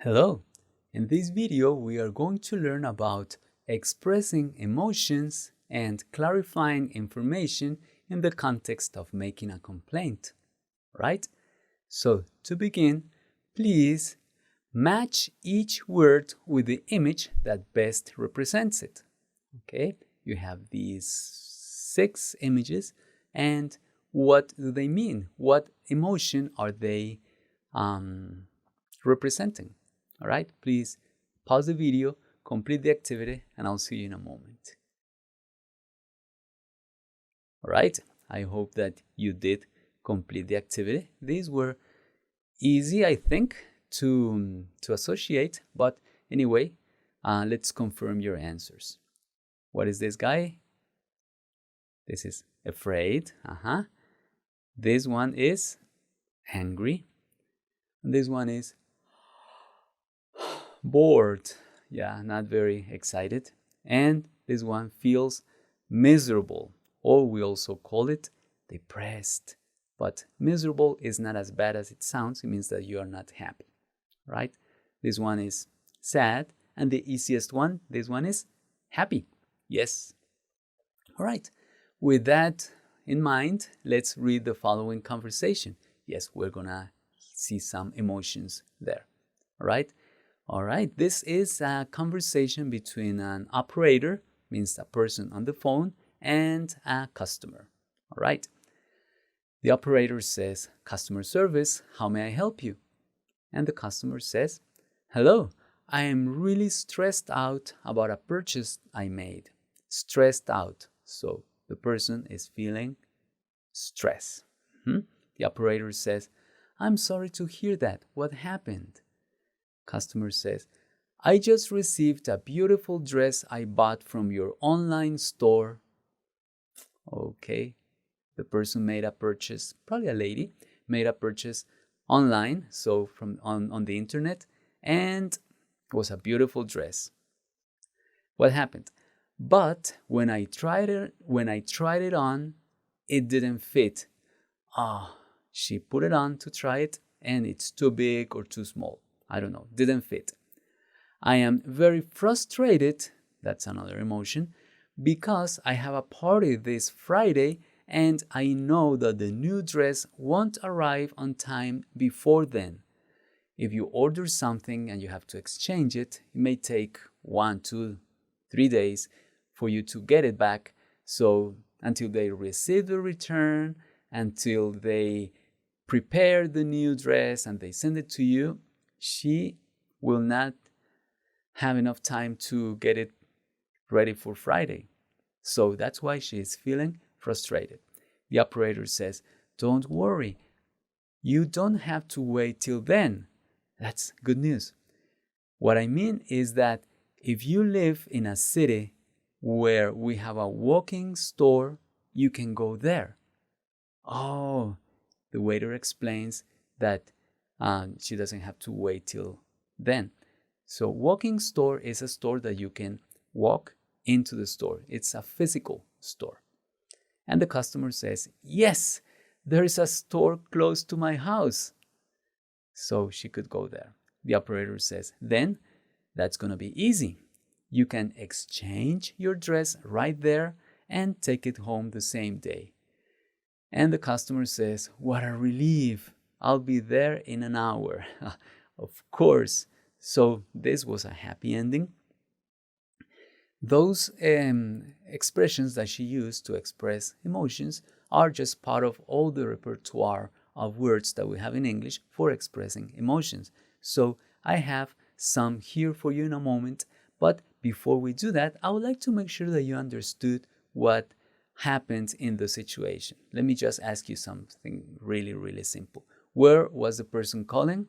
Hello! In this video, we are going to learn about expressing emotions and clarifying information in the context of making a complaint, right? So, to begin, please match each word with the image that best represents it. Okay, you have these 6 images, and what do they mean? What emotion are they representing? All right, please pause the video, complete the activity, and I'll see you in a moment. All right, I hope that you did complete the activity. These were easy, I think, to associate, but anyway, let's confirm your answers. What is this guy? This is afraid. This one is angry. And this one is bored. Yeah, not very excited. And this one feels miserable, or we also call it depressed. But miserable is not as bad as it sounds. It means that you are not happy, right? This one is sad, and the easiest one, this one is happy. Yes. All right. With that in mind, let's read the following conversation. Yes, we're gonna see some emotions there. All right. All right, this is a conversation between an operator, means a person on the phone, and a customer. All right. The operator says, "Customer service, how may I help you?" And the customer says, "Hello, I am really stressed out about a purchase I made." Stressed out. So the person is feeling stress. The operator says, "I'm sorry to hear that. What happened?" Customer says, "I just received a beautiful dress I bought from your online store." Okay, the person made a purchase, probably a lady, made a purchase online, so from on the internet, and it was a beautiful dress. What happened? "But when I tried it on, it didn't fit." She put it on to try it, and it's too big or too small. I don't know, didn't fit. "I am very frustrated," that's another emotion, "because I have a party this Friday and I know that the new dress won't arrive on time before then. If you order something and you have to exchange it, it may take 1, 2, 3 days for you to get it back. So until they receive the return, until they prepare the new dress and they send it to you, she will not have enough time to get it ready for Friday." So that's why she is feeling frustrated. The operator says, "Don't worry. You don't have to wait till then." That's good news. What I mean is that if you live in a city where we have a walking store, you can go there. Oh, the waiter explains that she doesn't have to wait till then. So walking store is a store that you can walk into the store. It's a physical store. And the customer says, "Yes, there is a store close to my house." So she could go there. The operator says, "Then that's going to be easy. You can exchange your dress right there and take it home the same day." And the customer says, "What a relief. I'll be there in an hour." Of course. So this was a happy ending. Those expressions that she used to express emotions are just part of all the repertoire of words that we have in English for expressing emotions. So I have some here for you in a moment. But before we do that, I would like to make sure that you understood what happened in the situation. Let me just ask you something really, really simple. Where was the person calling?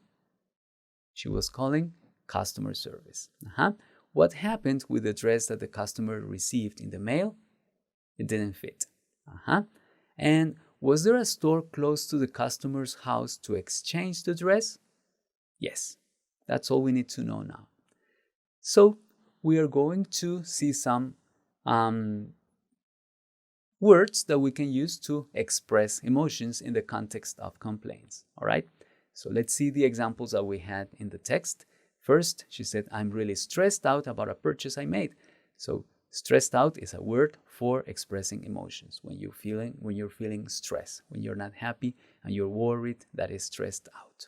She was calling customer service. What happened with the dress that the customer received in the mail? It didn't fit. And was there a store close to the customer's house to exchange the dress? Yes. That's all we need to know now. So we are going to see some words that we can use to express emotions in the context of complaints. All right? So let's see the examples that we had in the text. First, she said, I'm really stressed out about a purchase I made. So stressed out is a word for expressing emotions. When you're feeling stress, when you're not happy and you're worried, that is stressed out.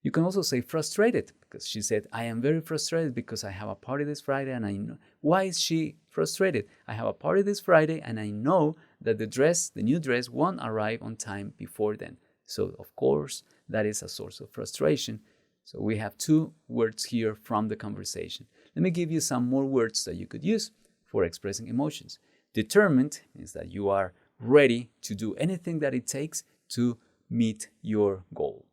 You can also say frustrated, because she said, I am very frustrated because I have a party this Friday and I know. Why is she frustrated? I have a party this Friday and I know that the new dress won't arrive on time before then. So of course, that is a source of frustration. So we have two words here from the conversation. Let me give you some more words that you could use for expressing emotions. Determined means that you are ready to do anything that it takes to meet your goal.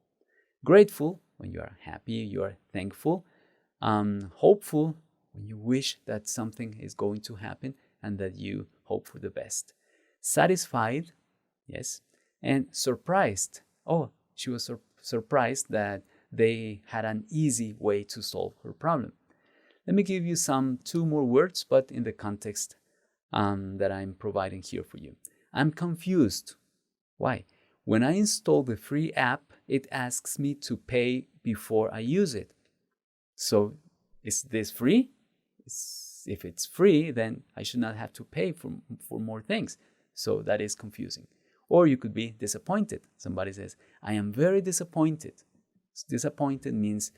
Grateful, when you are happy, you are thankful. Hopeful, when you wish that something is going to happen and that you hope for the best. Satisfied, yes. And surprised. Oh, she was surprised that they had an easy way to solve her problem. Let me give you two more words, but in the context that I'm providing here for you. I'm confused. Why? When I install the free app, it asks me to pay before I use it. So is this free? If it's free, then I should not have to pay for more things. So that is confusing. Or you could be disappointed. Somebody says, I am very disappointed. Disappointed means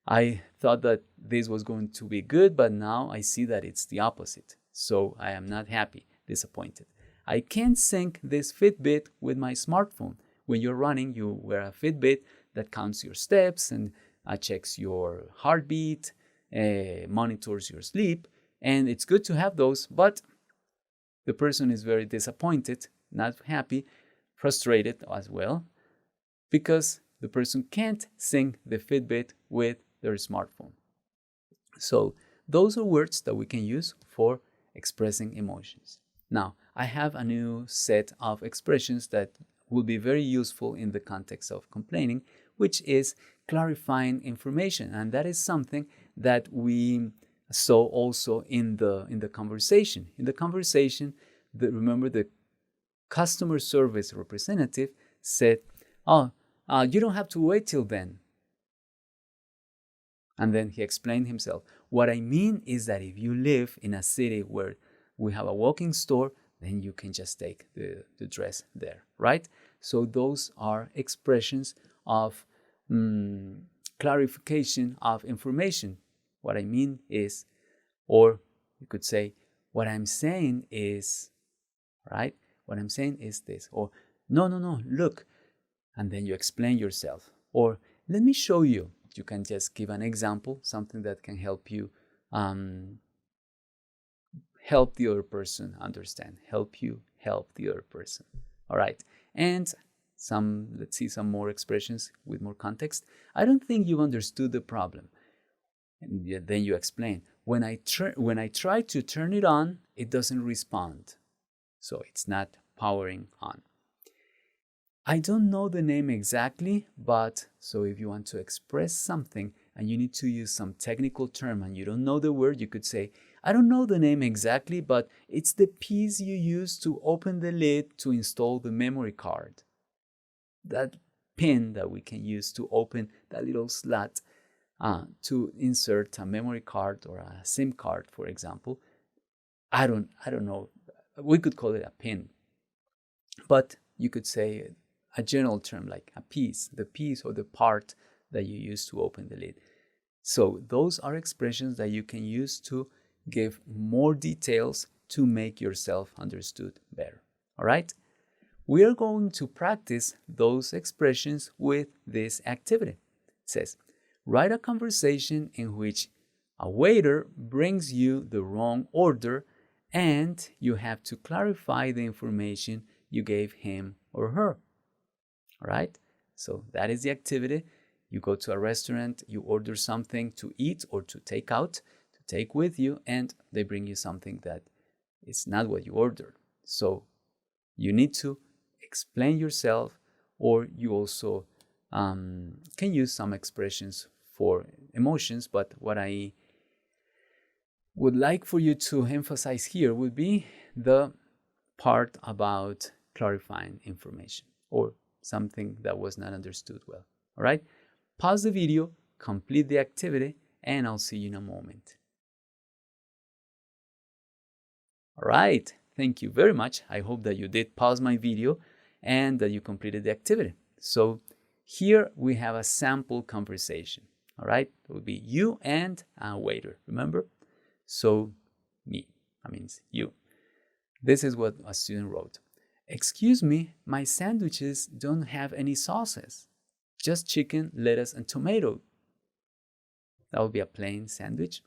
I thought that this was going to be good, but now I see that it's the opposite. So I am not happy, disappointed. I can't sync this Fitbit with my smartphone. When you're running, you wear a Fitbit that counts your steps and checks your heartbeat, monitors your sleep, and it's good to have those, but the person is very disappointed, not happy, frustrated as well, because the person can't sync the Fitbit with their smartphone. So those are words that we can use for expressing emotions. Now, I have a new set of expressions that will be very useful in the context of complaining, which is clarifying information. And that is something that we saw also in the conversation. In the conversation, remember the customer service representative said, you don't have to wait till then. And then he explained himself. What I mean is that if you live in a city where we have a walking store, then you can just take the dress there, right? So those are expressions of clarification of information. What I mean is, or you could say, what I'm saying is, right? What I'm saying is this, or no, look. And then you explain yourself. Or let me show you. You can just give an example, something that can help you help the other person understand, help you help the other person. All right. And let's see some more expressions with more context. I don't think you understood the problem. And then you explain. When I try to turn it on, it doesn't respond. So it's not powering on. I don't know the name exactly, but so if you want to express something and you need to use some technical term and you don't know the word, you could say, I don't know the name exactly, but it's the piece you use to open the lid to install the memory card. That pin that we can use to open that little slot to insert a memory card or a SIM card, for example. I don't know. We could call it a pin, but you could say a general term like a piece, the piece or the part that you use to open the lid. So those are expressions that you can use to give more details to make yourself understood better. All right? We are going to practice those expressions with this activity. It says, write a conversation in which a waiter brings you the wrong order and you have to clarify the information you gave him or her. All right? So that is the activity. You go to a restaurant, you order something to eat or to take out, to take with you, and they bring you something that is not what you ordered. So you need to explain yourself, or you also can use some expressions for emotions, but what I would like for you to emphasize here would be the part about clarifying information or something that was not understood well. All right? Pause the video, complete the activity, and I'll see you in a moment. All right, thank you very much. I hope that you did pause my video and that you completed the activity. So here we have a sample conversation. All right, it will be you and a waiter, remember? So me, that means you. This is what a student wrote. Excuse me, my sandwiches don't have any sauces. Just chicken, lettuce, and tomato. That would be a plain sandwich.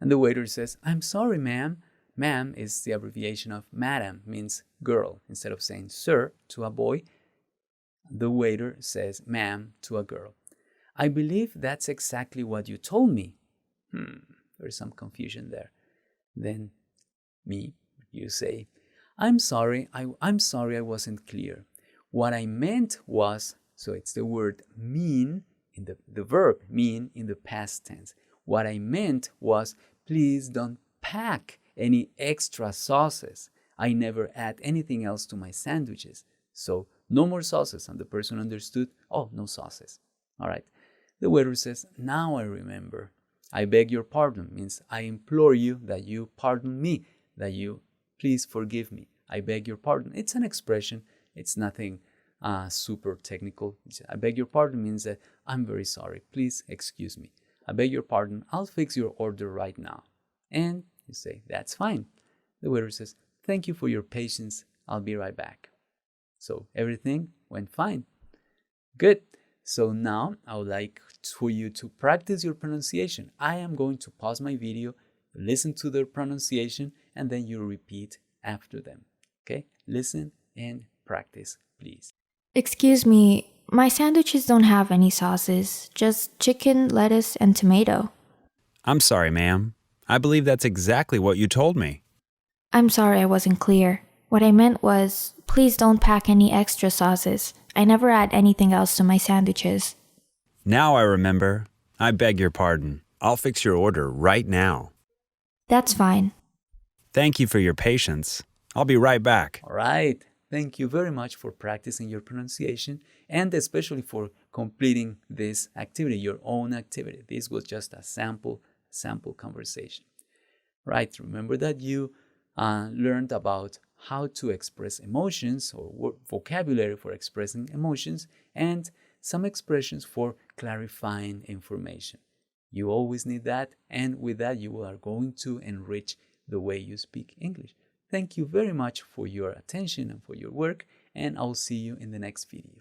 And the waiter says, I'm sorry, ma'am. Ma'am is the abbreviation of madam, means girl. Instead of saying sir to a boy, the waiter says ma'am to a girl. I believe that's exactly what you told me. There's some confusion there. Then me, you say, I'm sorry I wasn't clear. What I meant was, so it's the word mean, in the verb mean in the past tense. What I meant was, please don't pack any extra sauces. I never add anything else to my sandwiches. So no more sauces. And the person understood, oh, no sauces. All right. The waiter says, now I remember. I beg your pardon means I implore you that you pardon me, that you please forgive me. I beg your pardon. It's an expression. It's nothing super technical. I beg your pardon means that I'm very sorry. Please excuse me. I beg your pardon. I'll fix your order right now. And you say, that's fine. The waiter says, thank you for your patience. I'll be right back. So everything went fine. Good. So now I would like for you to practice your pronunciation. I am going to pause my video, listen to their pronunciation, and then you repeat after them. Okay? Listen and practice, please. Excuse me, my sandwiches don't have any sauces, just chicken, lettuce, and tomato. I'm sorry, ma'am. I believe that's exactly what you told me. I'm sorry I wasn't clear. What I meant was, please don't pack any extra sauces. I never add anything else to my sandwiches. Now I remember. I beg your pardon. I'll fix your order right now. That's fine. Thank you for your patience. I'll be right back. All right. Thank you very much for practicing your pronunciation and especially for completing this activity, your own activity. This was just a sample conversation. Right. Remember that you learned about how to express emotions or vocabulary for expressing emotions and some expressions for clarifying information. You always need that, and with that you are going to enrich the way you speak English. Thank you very much for your attention and for your work, and I'll see you in the next video.